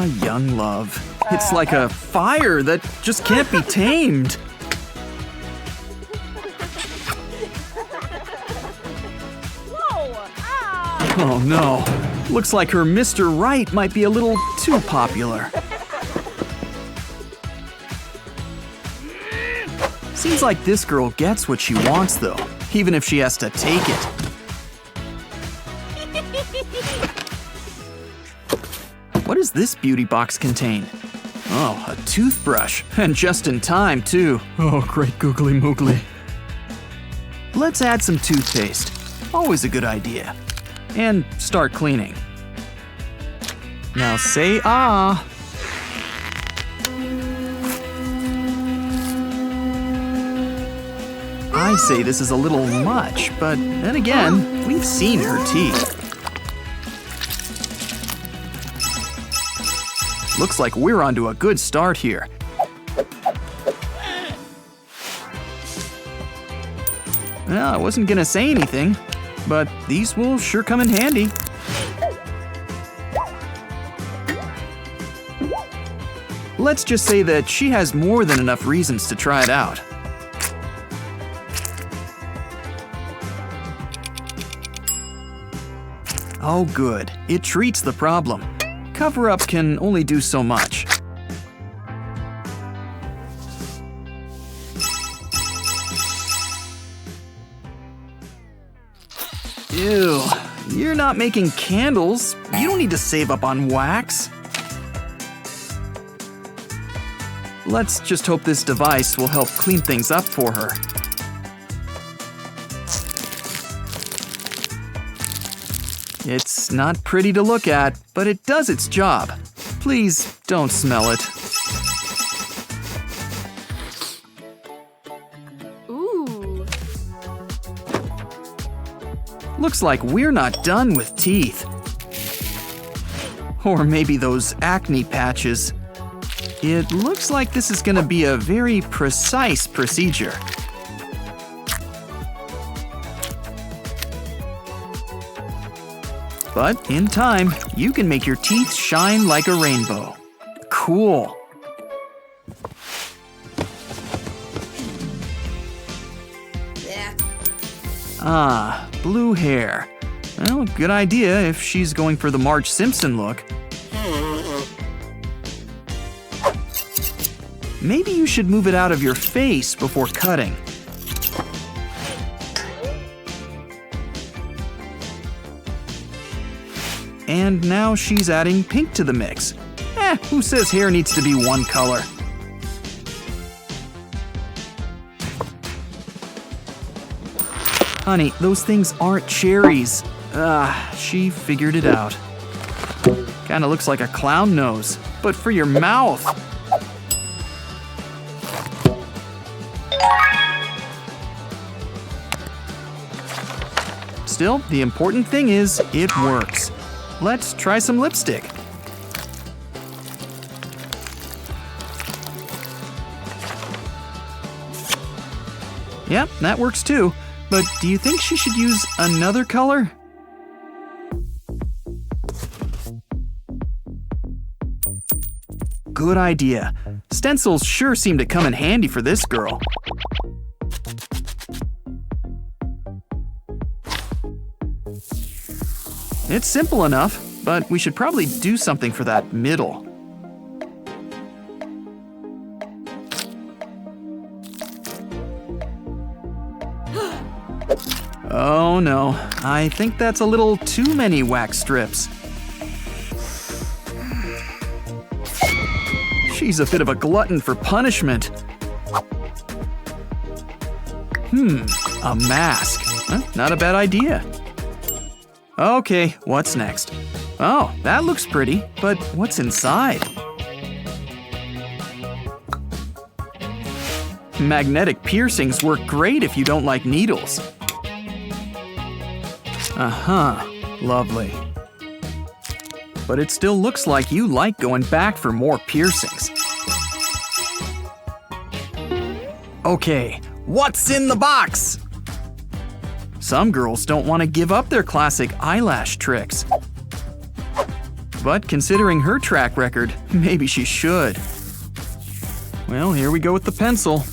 young love. It's like a fire that just can't be tamed. Oh no. Looks like her Mr. Right might be a little too popular. Seems like this girl gets what she wants though, even if she has to take it. What does this beauty box contain? Oh, a toothbrush. And just in time, too. Oh, great googly moogly. Let's add some toothpaste. Always a good idea. And start cleaning. Now say ah. I say this is a little much, but then again, we've seen her teeth. Looks like we're onto a good start here. Well, I wasn't gonna say anything, but these will sure come in handy. Let's just say that she has more than enough reasons to try it out. Oh good, it treats the problem. Cover-up can only do so much. Ew, you're not making candles. You don't need to save up on wax. Let's just hope this device will help clean things up for her. It's not pretty to look at, but it does its job. Please don't smell it. Ooh. Looks like we're not done with teeth. Or maybe those acne patches. It looks like this is gonna be a very precise procedure. But in time, you can make your teeth shine like a rainbow. Cool. Ah, blue hair. Well, good idea if she's going for the Marge Simpson look. Maybe you should move it out of your face before cutting. And now she's adding pink to the mix. Who says hair needs to be one color? Honey, those things aren't cherries. She figured it out. Kinda looks like a clown nose, but for your mouth. Still, the important thing is, it works. Let's try some lipstick. Yep, that works too. But do you think she should use another color? Good idea. Stencils sure seem to come in handy for this girl. It's simple enough, but we should probably do something for that middle. Oh no, I think that's a little too many wax strips. She's a bit of a glutton for punishment. A mask. Not a bad idea. Okay, what's next? Oh, that looks pretty, but what's inside? Magnetic piercings work great if you don't like needles. Lovely. But it still looks like you like going back for more piercings. Okay, what's in the box? Some girls don't want to give up their classic eyelash tricks. but considering her track record, maybe she should. Well, here we go with the pencil.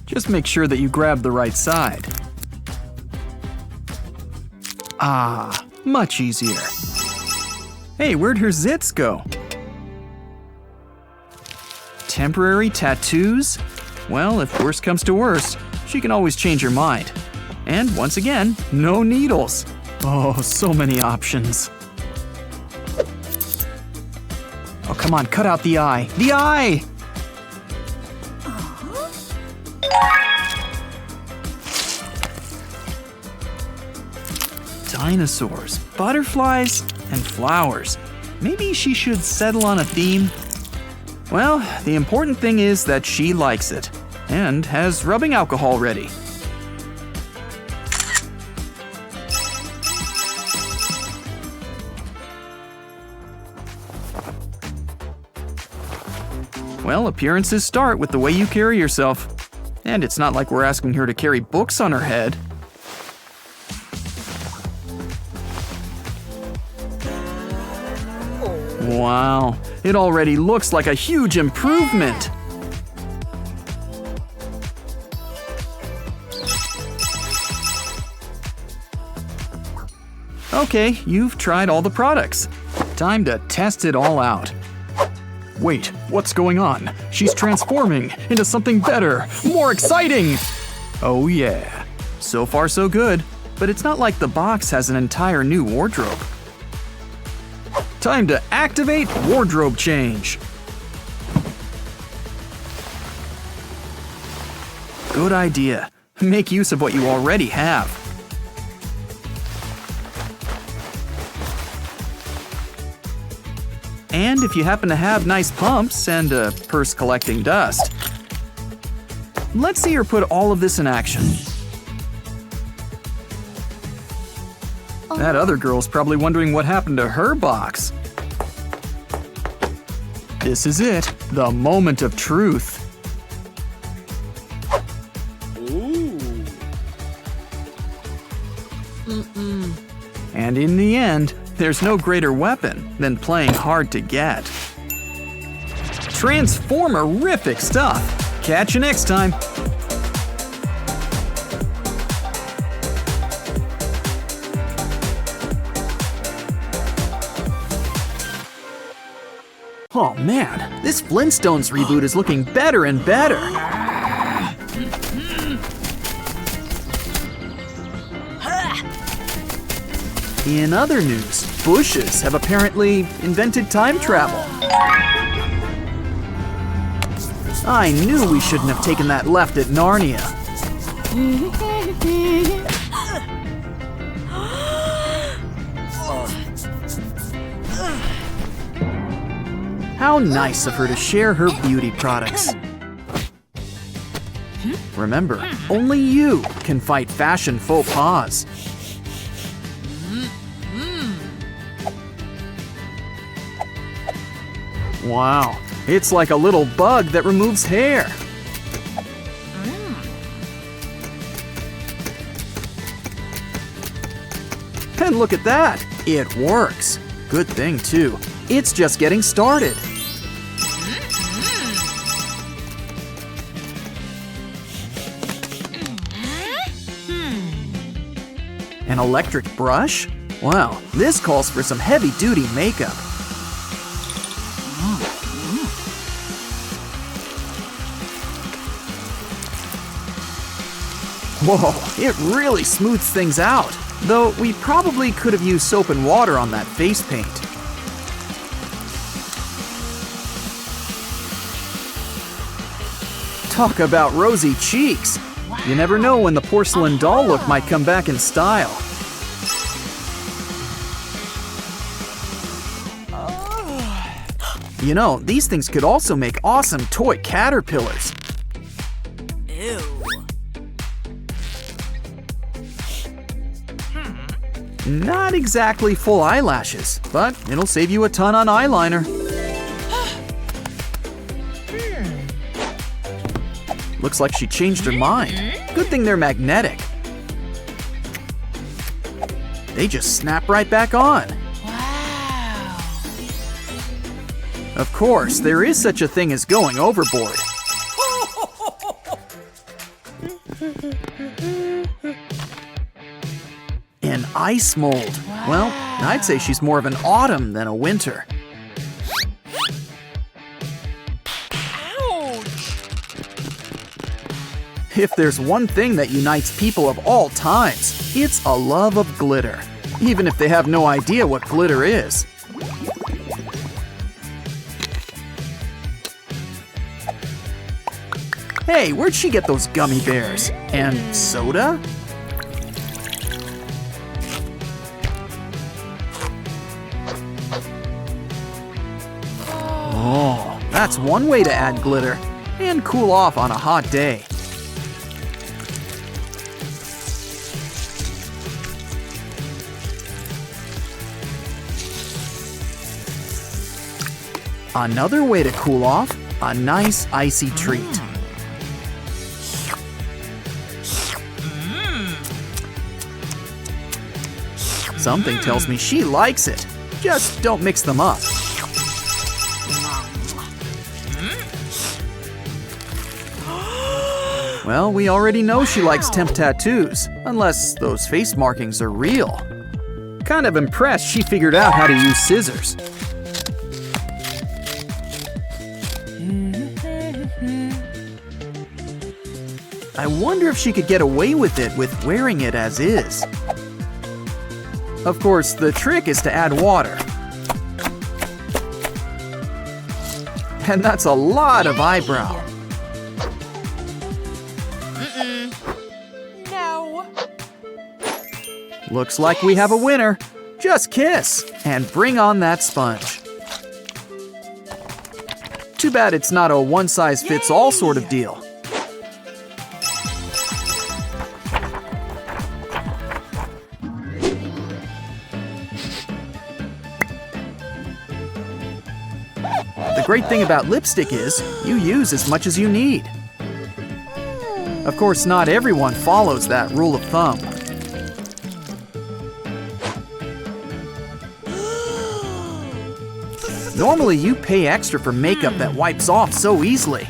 Just make sure that you grab the right side. Ah, much easier. Hey, where'd her zits go? Temporary tattoos? Well, if worst comes to worst, she can always change her mind. And once again, no needles. Oh, so many options. Oh, come on, cut out the eye. The eye! Dinosaurs, butterflies, and flowers. Maybe she should settle on a theme? Well, the important thing is that she likes it, and has rubbing alcohol ready. Well, appearances start with the way you carry yourself. And it's not like we're asking her to carry books on her head. Wow, it already looks like a huge improvement. Okay, you've tried all the products. Time to test it all out. Wait, what's going on? She's transforming into something better, more exciting! Oh yeah, so far so good, but it's not like the box has an entire new wardrobe. Time to activate wardrobe change. Good idea. Make use of what you already have. And if you happen to have nice pumps and a purse collecting dust. Let's see her put all of this in action. That other girl's probably wondering what happened to her box. This is it, the moment of truth. And in the end, there's no greater weapon than playing hard to get. Transformerific stuff! Catch you next time! Oh man, this Flintstones reboot is looking better and better. In other news, bushes have apparently invented time travel. I knew we shouldn't have taken that left at Narnia. How nice of her to share her beauty products. Remember, only you can fight fashion faux pas. Wow, it's like a little bug that removes hair. And look at that, it works. Good thing too, it's just getting started. An electric brush? Wow, this calls for some heavy-duty makeup. Whoa, it really smooths things out. Though we probably could have used soap and water on that face paint. Talk about rosy cheeks. You never know when the porcelain doll look might come back in style. You know, these things could also make awesome toy caterpillars. Ew. Not exactly full eyelashes, but it'll save you a ton on eyeliner. Looks like she changed her mind. Good thing they're magnetic. They just snap right back on. Wow. Of course, there is such a thing as going overboard. An ice mold. Well, I'd say she's more of an autumn than a winter. If there's one thing that unites people of all times, it's a love of glitter, even if they have no idea what glitter is. Hey, where'd she get those gummy bears? And soda? Oh, that's one way to add glitter and cool off on a hot day. Another way to cool off, a nice icy treat. Something tells me she likes it. Just don't mix them up. Well, we already know she likes temp tattoos, unless those face markings are real. Kind of impressed she figured out how to use scissors. I wonder if she could get away with it with wearing it as is. Of course, the trick is to add water. And that's a lot of eyebrow. No. Looks like we have a winner. Just kiss and bring on that sponge. Too bad it's not a one-size-fits-all sort of deal. The great thing about lipstick is you use as much as you need. Of course, not everyone follows that rule of thumb. Normally, you pay extra for makeup that wipes off so easily.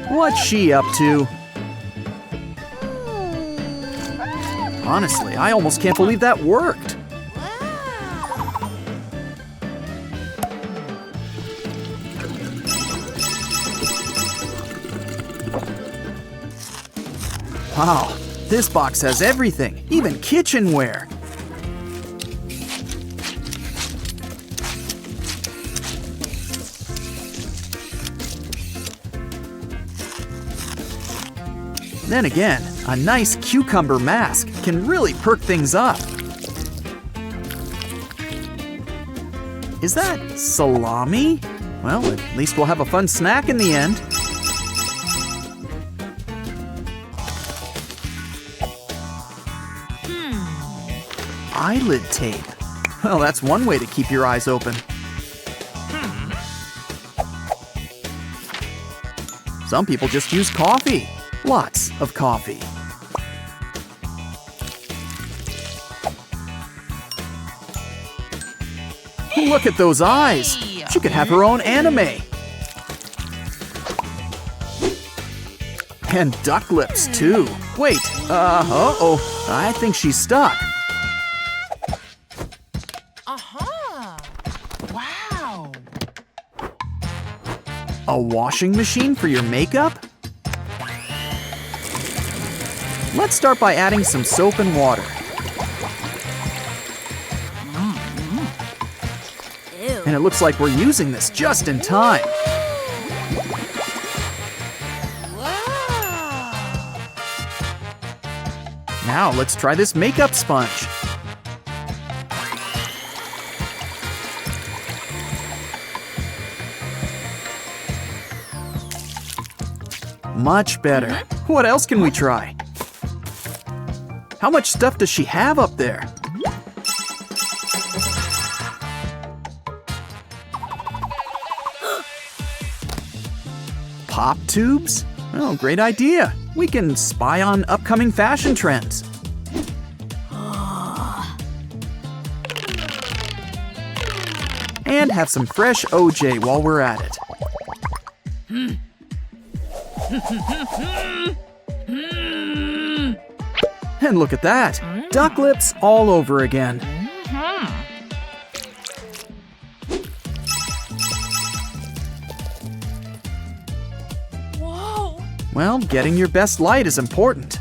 What's she up to? Honestly, I almost can't believe that worked. Wow, this box has everything, even kitchenware. Then again, a nice cucumber mask can really perk things up. Is that salami? Well, at least we'll have a fun snack in the end. Eyelid tape. Well, that's one way to keep your eyes open. Some people just use coffee. Lots of coffee. Look at those eyes. She could have her own anime. And duck lips, too. Wait, uh-oh, I think she's stuck. Wow. A washing machine for your makeup? Let's start by adding some soap and water. Ew. And it looks like we're using this just in time. Wow. Now let's try this makeup sponge. Much better. What else can we try? How much stuff does she have up there? Pop tubes? Oh, great idea. We can spy on upcoming fashion trends. And have some fresh OJ while we're at it. And look at that! Duck lips all over again. Whoa. Well, getting your best light is important.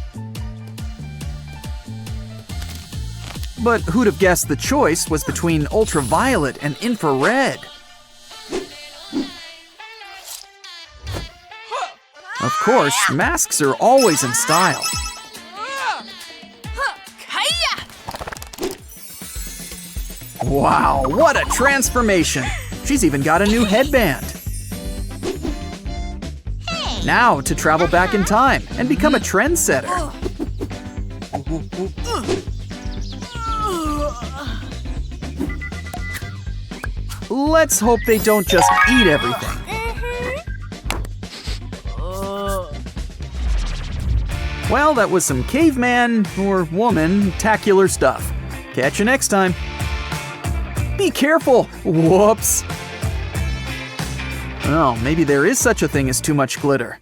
But who'd have guessed the choice was between ultraviolet and infrared? Of course, masks are always in style. Kaya. Wow, what a transformation! She's even got a new headband. Now to travel back in time and become a trendsetter. Let's hope they don't just eat everything. Well, that was some caveman or woman tacular stuff. Catch you next time. Be careful! Whoops! Oh, maybe there is such a thing as too much glitter.